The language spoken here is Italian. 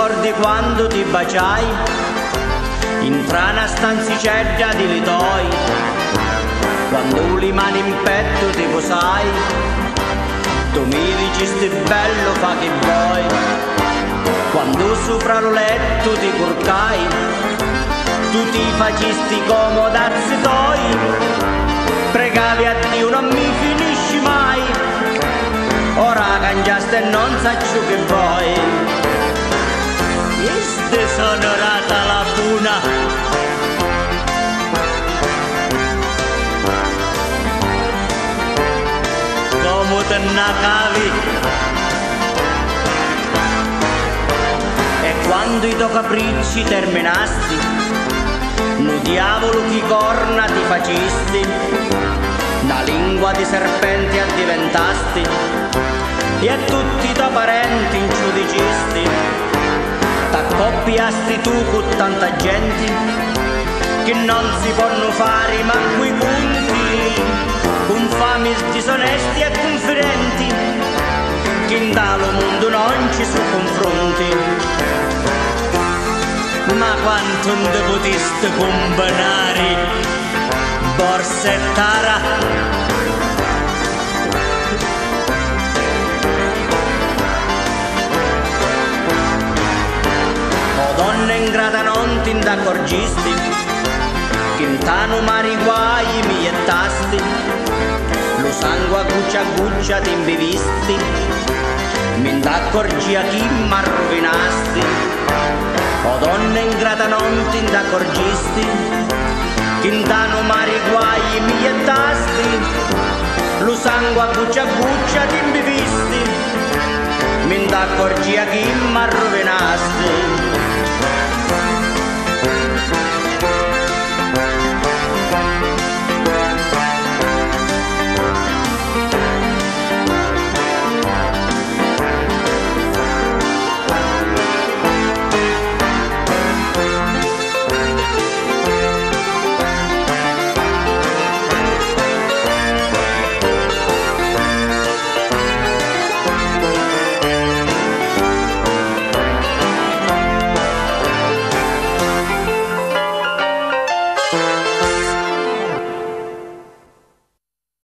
ricordi quando ti baciai in tra una stanzicella di litoi, quando le mani in petto ti posai, tu mi dicisti bello fa che vuoi, quando sopra lo letto ti curcai, tu ti facisti comodazzi toi, pregavi a Dio non mi finisci mai, ora cangiaste e non saccio che vuoi. Iste sonorata la puna, come te nacavi, e quando i tuoi capricci terminasti, nu diavolo chi corna ti facisti, una lingua di serpente addiventasti, e a tutti i tuoi parenti inciudicisti, t'accoppiasti tu con tanta gente, che non si possono fare manco i conti, con fami disonesti e confidenti, che in tale mondo non ci sono confronti. Ma quanto non te potiste combinare, borsettara? O donna ingrata non ti accorgisti, che in tano mariguai mi iettasti, lo sangue a guccia ti imbivisti, mi accorgi a chi m'arrovinasti. O donna ingrata non ti accorgisti, che in tano mariguai mi iettasti, lo sangue a guccia ti imbivisti, mi accorgi a chi m'arrovinasti.